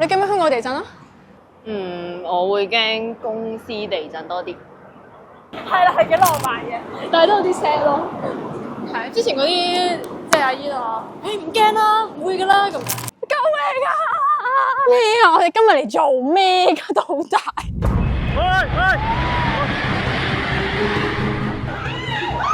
你驚唔驚香港地震啊？我會驚公司地震多啲。係啦，係幾浪漫嘅，但係都有啲 sad 咯。係之前嗰啲即係阿姨就話：唔驚啦，唔會噶啦咁。救命啊！咩啊？我哋今日嚟做咩㗎？到底？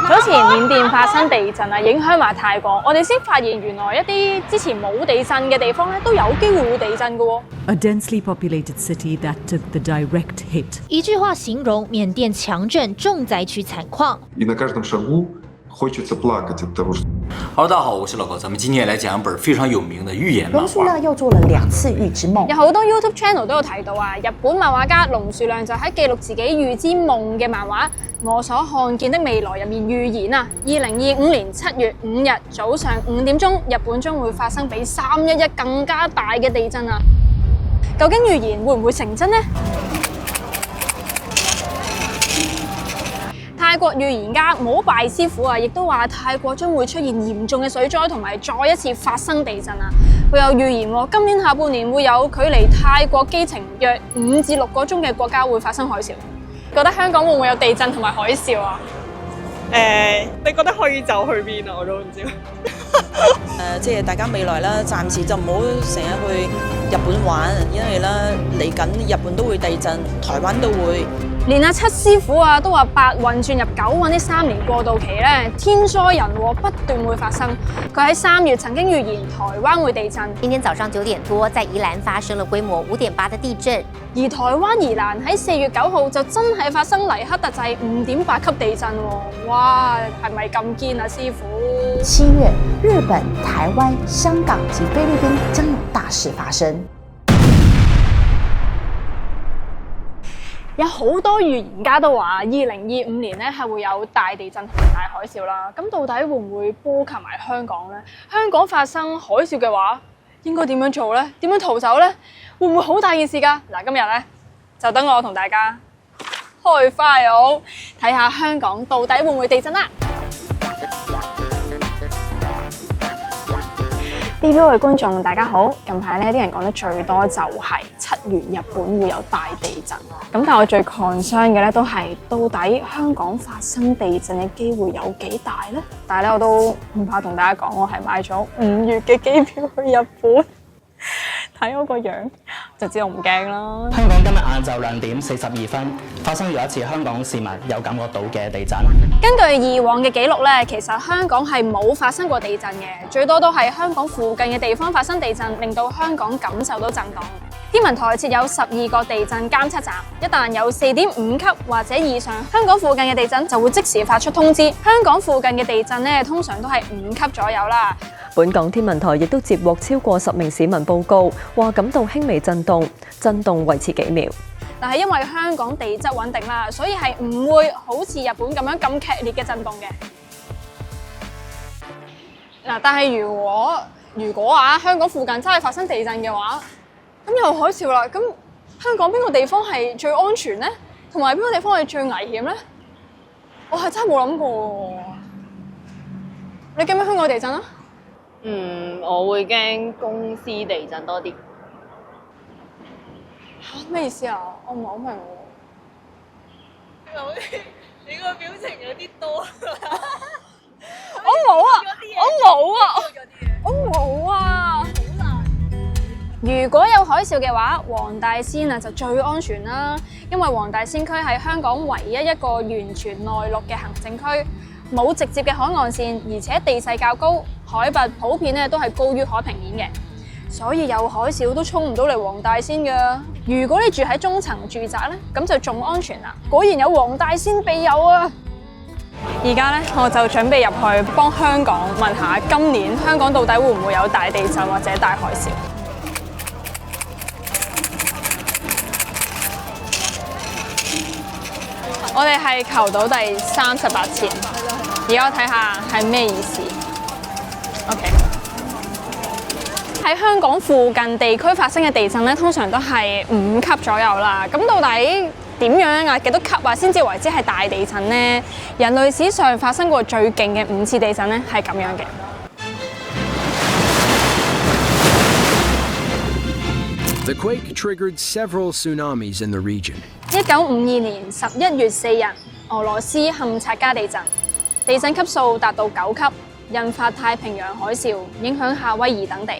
早前緬甸發生地震啊，影響埋泰國，我哋先發現原來一啲之前冇地震嘅地方咧，都有機會會地震㗎喎。A densely populated city that took the direct hit. 一句話形容緬甸強震重災區慘況。 И на каждом шагу хочется плакать от того, что... Hello， 大家好，我是老高，咱们今天来讲一本非常有名的寓言漫龙树画。亮又做了2次預知夢。有好多 YouTube channel 都有提到啊，日本漫畫家龍樹亮就喺記錄自己預知夢嘅漫畫《我所看見的未來》入面預言啊，2025年7月5日早上5點鐘，日本將會發生比311更加大嘅地震啊！究竟預言會唔會成真呢？泰國預言家摩拜師傅啊，亦都話泰國將會出現嚴重嘅水災，同埋再一次發生地震啊！佢有預言喎，今年下半年會有距離泰國機程約5至6個鐘嘅國家會發生海嘯。覺得香港會唔會有地震同埋海嘯啊？你覺得可以走去邊啊？我都唔知。即係大家未來啦，暫時就唔好成日去日本玩，因為咧嚟緊日本都會地震，台灣都會。連阿七師傅啊都話8運轉入9運呢3年過渡期咧，天災人禍不斷會發生。佢喺3月曾經預言台灣會地震。今天早上9點多，在宜蘭發生了規模5.8的地震。而台灣宜蘭喺4月9號就真係發生黎克特制5.8級地震喎！哇，係咪咁堅啊，師傅7月，日本、台灣、香港及菲律賓將有大事發生。有好多預言家都話2025年咧係會有大地震同埋大海嘯啦。咁到底會唔會波及埋香港呢？香港發生海嘯嘅話，應該點樣做呢？點樣逃走呢？會唔會好大件事㗎？嗱，今日咧就等我同大家開file睇下香港到底會唔會地震啦！TVB 嘅觀眾大家好，近排咧啲人講得最多就係7月日本會有大地震，咁但係我最 concern 嘅咧都係到底香港發生地震嘅機會有幾大咧？但係咧我都唔怕同大家講，我係買咗5月嘅機票去日本。睇我個樣就知我唔驚啦。香港今日晏晝2點42分發生咗一次香港市民有感覺到嘅地震。根據以往嘅記錄咧，其實香港係冇發生過地震嘅，最多都係香港附近嘅地方發生地震，令到香港感受到震盪。天文台設有12個地震監測站，一旦有4.5級或者以上，香港附近嘅地震就會即時發出通知。香港附近嘅地震咧，通常都係5級左右啦。本港天文台亦都接獲超過10名市民報告，話感到輕微震動，震動維持幾秒。但係因為香港地質穩定啦，所以係唔會好似日本咁樣咁劇烈嘅震動嘅。嗱，但係如果香港附近真係發生地震嘅話，咁又海嘯啦，咁香港邊個地方係最安全呢？同埋邊個地方係最危險呢？我係真係冇諗過。你驚唔驚香港地震啊？我會驚公司地震多啲。嚇，咩意思啊？我唔係好明喎。你個表情有啲多。我冇啊！我冇啊！如果有海嘯嘅話，黃大仙啊就最安全啦，因為黃大仙區係香港唯一一個完全內陸嘅行政區，冇直接嘅海岸線，而且地勢較高，海拔普遍咧都係高於海平面嘅，所以有海嘯都衝唔到嚟黃大仙㗎。如果你住喺中層住宅咧，咁就仲安全啦。果然有黃大仙庇佑啊！而家咧，我就準備入去幫香港問下，今年香港到底會唔會有大地震或者大海嘯？我哋係求到第38次，而家我睇下係咩意思。OK， 喺香港附近地區發生嘅地震咧，通常都係5級左右啦。咁到底點樣啊？幾多級啊先至為之係大地震呢？人類史上發生過最勁嘅5次地震咧，係咁樣嘅。The quake triggered several tsunamis in the region. 1952年11月4日，俄羅斯堪察加地震，地震級數達到9級，引發太平洋海嘯，影響夏威夷等地。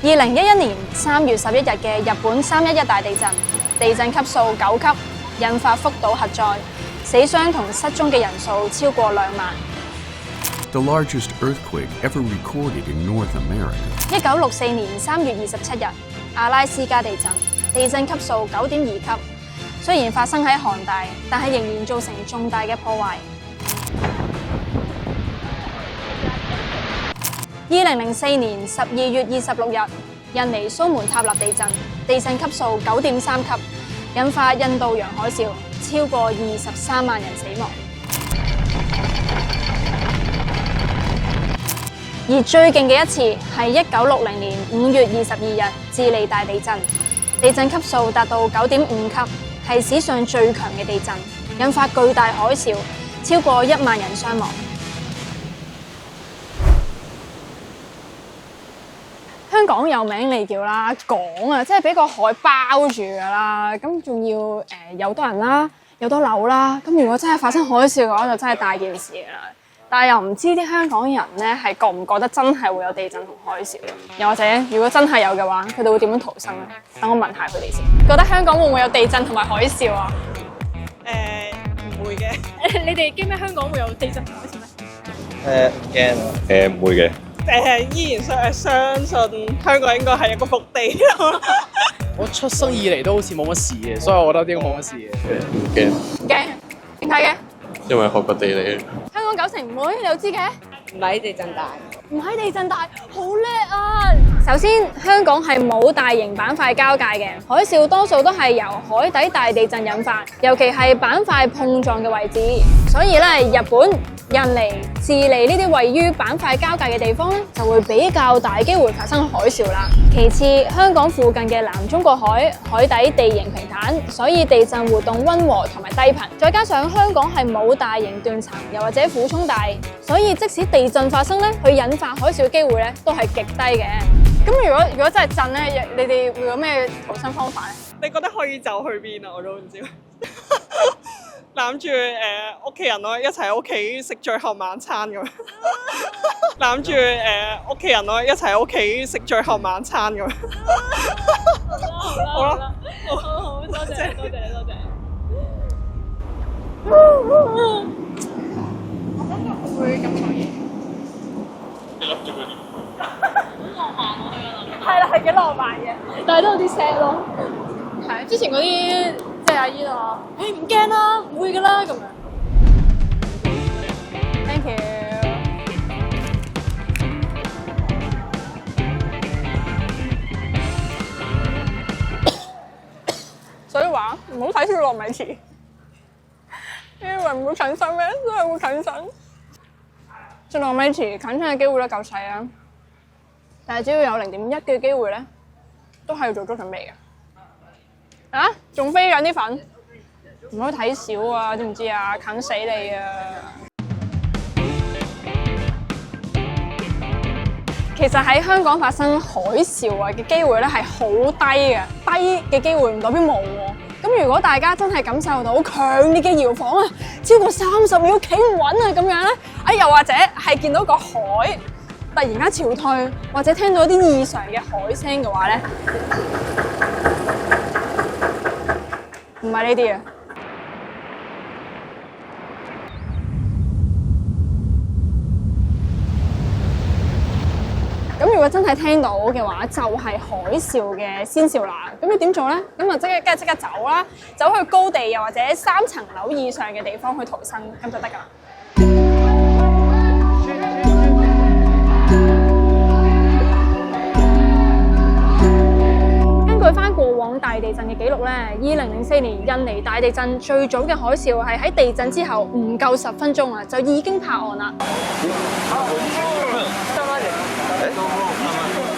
2011年3月11日嘅日本311大地震，地震級數9級，引發福島核災，死傷同失蹤嘅人數超過2萬。The largest earthquake ever recorded in North America. 1964年3月27日，阿拉斯加地震，地震級數9.2級。雖然發生喺寒帶，但係仍然造成重大嘅破壞。2004年12月26日，印尼蘇門答臘地震，地震級數9.3級，引發印度洋海嘯，超過23萬人死亡。而最勁嘅一次係1960年5月22日智利大地震，地震級數達到9.5級，係史上最強嘅地震，引發巨大海嘯，超過1萬人傷亡。香港有名利叫啦，港啊，即係俾個海包住㗎啦，咁仲要有多人啦，有多樓啦，咁如果真係發生海嘯嘅話，就真係大件事㗎啦。但係又唔知啲香港人咧係覺唔覺得真係會有地震同海嘯？又或者如果真係有嘅話，佢哋會點樣逃生咧？等我問下佢哋先。覺得香港會唔會有地震同埋海嘯啊？唔會嘅。你哋驚咩香港會有地震同海嘯咩？唔驚。唔會嘅。依然相信香港應該係一個福地咯。我出生以嚟都好似冇乜事嘅，所以我覺得應該冇乜事嘅。唔驚。驚？點解嘅？因為學過地理。香港90%唔會，你又知嘅？唔喺地震帶。唔喺地震帶，好叻啊！首先，香港係冇大型板塊交界嘅，海嘯多數都係由海底大地震引發，尤其係板塊碰撞嘅位置。所以咧，日本、印尼、智利呢啲位於板塊交界嘅地方咧，就會比較大機會發生海嘯啦。其次，香港附近嘅南中國海海底地形平坦，所以地震活動溫和同埋低頻。再加上香港係冇大型斷層，又或者俯衝帶，所以即使地震發生咧，去引發海嘯嘅機會咧，都係極低嘅。咁如果真係震咧，你哋會有咩逃生方法咧？你覺得可以走去邊啊？我都唔知。攬住屋企人咯，一齊喺屋企食最後晚餐咁樣。攬住屋企人咯，一齊喺屋企食最後晚餐咁樣。好啦，好，多謝。我會咁講嘢。你諗住佢點？好浪漫喎，佢係啦，係幾浪漫嘅，但係都有啲 sad 咯。係之前嗰啲即係阿姨話：唔驚啦，唔會㗎啦咁樣。Thank you。所以話唔好睇小糯米糍，你以為唔會近身咩？真係會近身。小糯米糍近身嘅機會咧夠細啊，但係只要有0.1嘅機會咧，都係要做足準備嘅。啊，仲飛緊啲粉，唔可以睇少啊，知唔知啊？近死你啊！其實喺香港發生海嘯啊嘅機會咧係好低嘅，低嘅機會唔代表冇喎。咁如果大家真係感受到強烈嘅搖晃啊，超過30秒企唔穩啊咁樣咧，又或者係見到個海突然間潮退，或者聽到啲異常嘅海聲嘅話咧，唔係呢啲啊。咁如果真係聽到嘅話，就係海嘯嘅先兆啦。咁你點做咧？咁啊即刻走啦，走去高地又或者3層樓以上嘅地方去逃生，咁就得㗎啦。根據翻過往大地震嘅記錄咧，2004年印尼大地震最早嘅海嘯係喺地震之後唔夠10分鐘啊，就已經拍岸啦。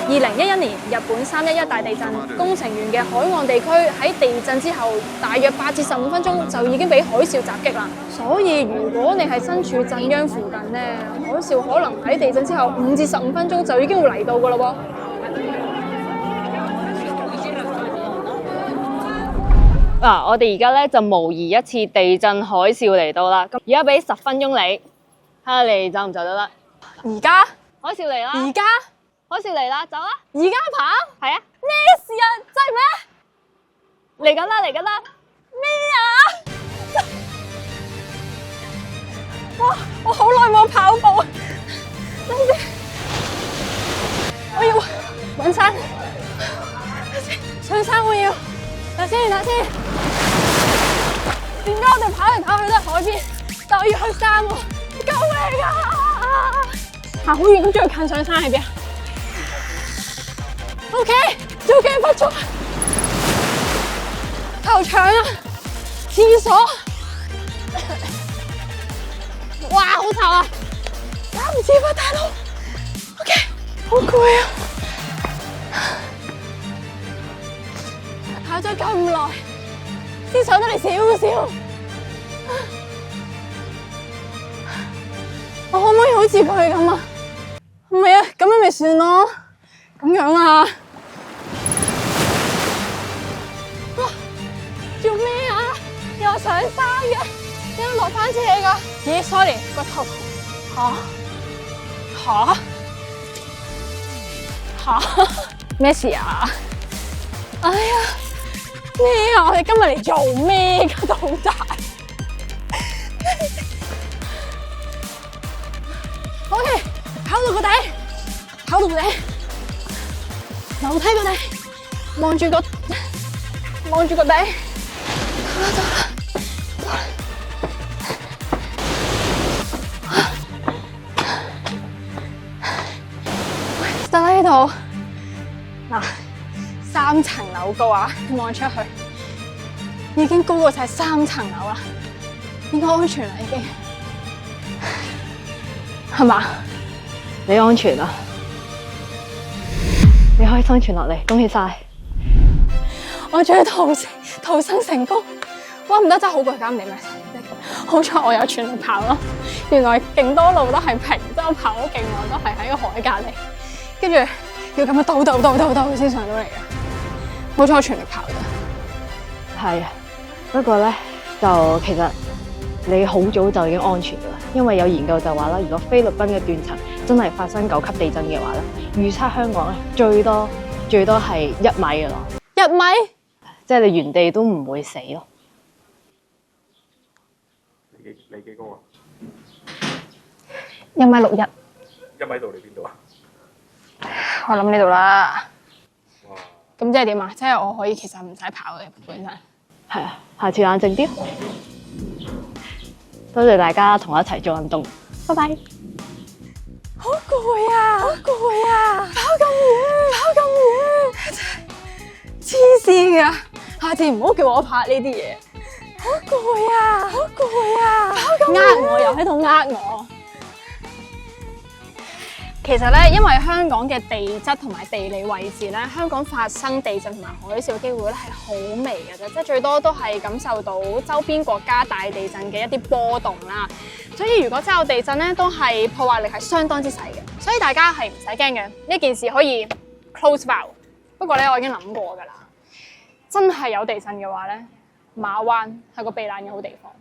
2011年日本311大地震，宮城縣嘅海岸地區喺地震之後大約8至15分鐘就已經俾海嘯襲擊啦。所以如果你係身處震央附近咧，可海嘯可能喺地震之後5至15分鐘就已經會嚟到㗎喇喎。嗱，我哋而家咧就模擬一次地震海嘯嚟到啦。咁而家俾10分鐘你，睇下你走唔走得啦？而家海嘯嚟啦！而家海嘯嚟啦，走啦！而家跑？係啊！咩事啊？真係咩？嚟緊啦，嚟緊啦！咩啊？哇！我好耐冇跑步，等陣，我要揾山，上山我要。等先，點解我哋跑嚟跑去都係海邊，但我要去山喎？救命啊！行好遠咁最近上山喺邊啊 ？OK， 最近不足。球場啊，廁所，哇，好臭啊！搞唔掂啊，大佬。OK， 好攰啊！跑咗咁耐，先上得嚟少少。我可唔可以好似佢咁啊？唔係啊，咁樣咪算咯。咁樣啊？做咩啊？又上山嘅，點解落翻車㗎？咦 ，sorry， 個頭吓？咩事啊？哎呀，咩啊？我哋今日嚟做咩㗎？老大，OK， 跑到個底，樓梯個底，望住個底。就喺呢度嗱，3層樓高啊！望出去已經高過晒3層樓啦，應該安全啦已經，係嘛？你安全啊！你可以生存落嚟，恭喜晒！我終於逃生成功，哇唔得真係好攰，搞唔掂啊！好彩我有全力跑咯，原來勁多路都係平，即係我跑咗勁耐都係喺個海隔離，跟住要咁樣兜先上到嚟嘅。好彩我全力跑嘅。係啊，不過咧就其實你好早就已經安全㗎啦，因為有研究就話啦，如果菲律賓嘅斷層真係發生9級地震嘅話咧，預測香港咧最多係1米㗎咯。1米？即係你原地都唔會死咯。你幾高啊？1.61米。1米度你邊度啊？我諗呢度啦。咁即係點啊？即係我可以其實唔使跑嘅本身。係啊，下次冷靜啲。多謝大家同我一齊做運動，拜拜。好攰啊！跑咁遠，黐線㗎！下次唔好叫我拍呢啲嘢。好攰啊！跑咁遠，我又喺度呃我。其實咧，因為香港嘅地質同埋地理位置咧，香港發生地震同埋海嘯嘅機會咧係好微嘅啫，即係最多都係感受到周邊國家大地震嘅一啲波動啦。所以如果真係有地震咧，都係破壞力係相當之細嘅，所以大家係唔使驚嘅。呢件事可以 close file。不過咧，我已經諗過㗎啦，真係有地震嘅話咧，馬灣係個避難嘅好地方，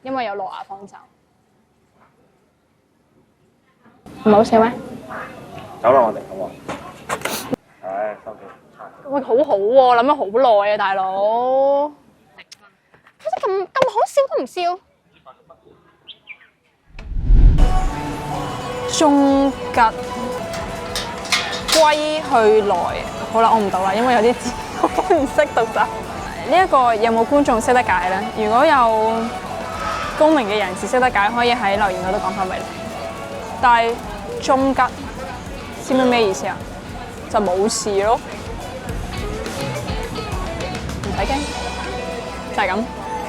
因為有諾亞方舟。唔好笑咩？走啦，我哋好喎。唉，收皮。喂，好好喎，諗咗好耐啊，大佬。好似咁好笑都唔笑。中吉歸去來，好啦，我唔讀啦，因為有啲字我唔識讀晒。呢一個有冇觀眾識得解咧？如果有公民嘅人士識得解，可以喺留言嗰度講翻俾你。但係中吉知唔知咩意思啊？就冇事咯，唔使驚，就係咁。